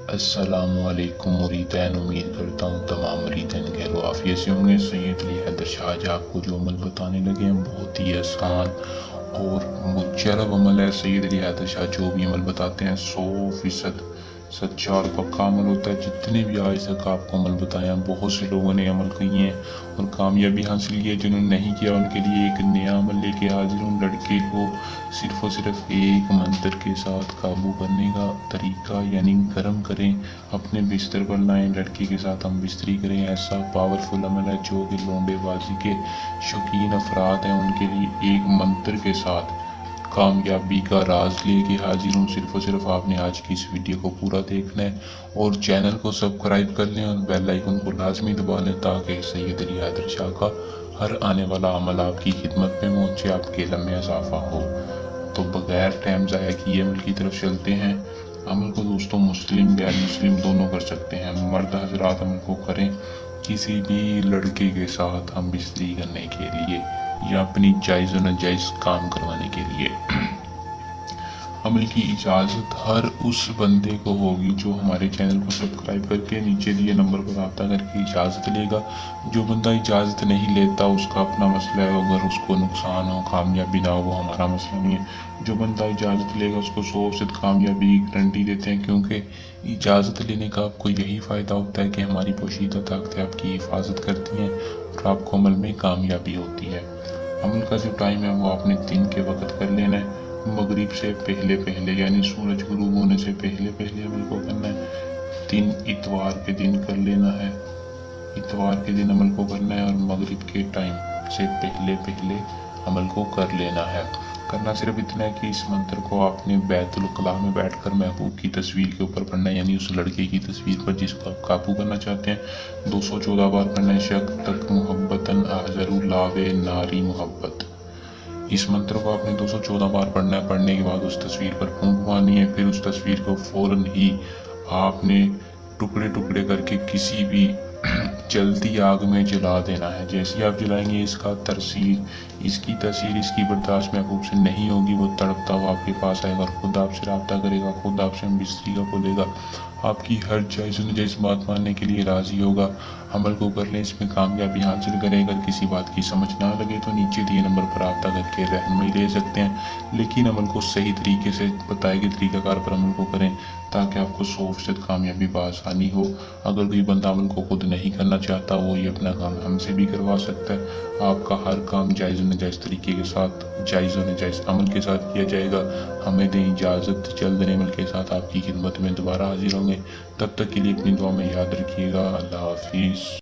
السلام علیکم مریدین، امید کرتا ہوں تمام مریدین خیر و عافیت سے ہوں گے۔ سید علی حیدر شاہ جی آپ کو جو عمل بتانے لگے ہیں بہت ہی آسان اور مجرب عمل ہے۔ سید علی حیدر شاہ جو بھی عمل بتاتے ہیں 100% سچا اور پکا عمل ہوتا ہے۔ جتنے بھی آج تک آپ کو عمل بتایا ہیں بہت سے لوگوں نے عمل کیے ہیں اور کامیابی حاصل کی ہے۔ جنہوں نے نہیں کیا ان کے لیے ایک نیا عمل لے کے حاضر ہوں۔ لڑکے کو صرف اور صرف ایک منتر کے ساتھ قابو کرنے کا طریقہ، یعنی گرم کریں، اپنے بستر پر لائیں، لڑکی کے ساتھ ہم بستری کریں۔ ایسا پاورفل عمل ہے جو کہ لونڈے بازی کے شوقین افراد ہیں ان کے لیے ایک منتر کے ساتھ کامیابی کا راز لے کے حاضر ہوں۔ صرف اور صرف آپ نے آج کی اس ویڈیو کو پورا دیکھنا ہے اور چینل کو سبسکرائب کر لیں اور بیل آئیکن کو لازمی دبا لیں تاکہ سید علی حیدر شاہ کا ہر آنے والا عمل آپ کی خدمت میں پہنچے، آپ کے علم میں اضافہ ہو۔ تو بغیر ٹائم ضائع کیے عمل کی طرف چلتے ہیں۔ عمل کو دوستوں مسلم غیر مسلم دونوں کر سکتے ہیں۔ مرد حضرات عمل کو کریں کسی بھی لڑکے کے ساتھ ہم بستری کرنے کے لیے یا اپنی جائز و ناجائز کام کروانے کے لیے۔ عمل کی اجازت ہر اس بندے کو ہوگی جو ہمارے چینل کو سبسکرائب کر کے نیچے دیے نمبر پر رابطہ کر کے اجازت لے گا۔ جو بندہ اجازت نہیں لیتا اس کا اپنا مسئلہ ہے، اگر اس کو نقصان ہو، کامیابی نہ ہو، وہ ہمارا مسئلہ نہیں ہے۔ جو بندہ اجازت لے گا اس کو 100% کامیابی کی گارنٹی دیتے ہیں، کیونکہ اجازت لینے کا آپ کو یہی فائدہ ہوتا ہے کہ ہماری پوشیدہ طاقتیں آپ کی حفاظت کرتی ہیں اور آپ کو عمل میں کامیابی ہوتی ہے۔ عمل کا جو ٹائم ہے وہ آپ نے دن کے وقت کر لینا ہے، مغرب سے پہلے یعنی سورج غروب ہونے سے پہلے عمل کو کرنا ہے۔ دن اتوار کے دن کر لینا ہے، اتوار کے دن عمل کو کرنا ہے اور مغرب کے ٹائم سے پہلے عمل کو کر لینا ہے۔ کرنا صرف اتنا ہے کہ اس منتر کو آپ نے بیت الخلاء میں بیٹھ کر محبوب کی تصویر کے اوپر پڑھنا ہے، یعنی اس لڑکے کی تصویر پر جس کو آپ قابو کرنا چاہتے ہیں 214 بار پڑھنا ہے۔ شک تک محبتاً احذر لاو ناری محبت، اس منتر کو آپ نے 214 بار پڑھنا ہے۔ پڑھنے کے بعد اس تصویر پر پھونک مارنی ہے، پھر اس تصویر کو فوراً ہی آپ نے ٹکڑے کر کے کسی بھی جلتی آگ میں جلا دینا ہے۔ جیسے آپ جلائیں گے اس کی تاثیر اس کی برداشت محبوب سے نہیں ہوگی، وہ تڑپتا ہوا آپ کے پاس آئے گا اور خود آپ سے رابطہ کرے گا، خود آپ سے بستری کا بولے گا، آپ کی ہر جائز و ناجائز بات ماننے کے لیے راضی ہوگا۔ عمل کو کر لیں، اس میں کامیابی حاصل کریں۔ اگر کسی بات کی سمجھ نہ لگے تو نیچے دیے نمبر پر رابطہ کر کے رہنمائی لے سکتے ہیں، لیکن عمل کو صحیح طریقے سے بتائے گئے طریقہ کار پر عمل کو کریں تاکہ آپ کو 100% کامیابی بآسانی ہو۔ اگر کوئی بندہ عمل کو خود نہیں کرنا چاہتا وہ یہ اپنا کام ہم سے بھی کروا سکتا ہے۔ آپ کا ہر کام جائز و ناجائز طریقے کے ساتھ، جائز و ناجائز عمل کے ساتھ کیا جائے گا۔ ہمیں دیں اجازت، جلد عمل کے ساتھ آپ کی خدمت میں دوبارہ حاضر ہوں گے۔ تب تک کے لیے اپنی دعا میں یاد رکھیے گا۔ اللہ حافظ۔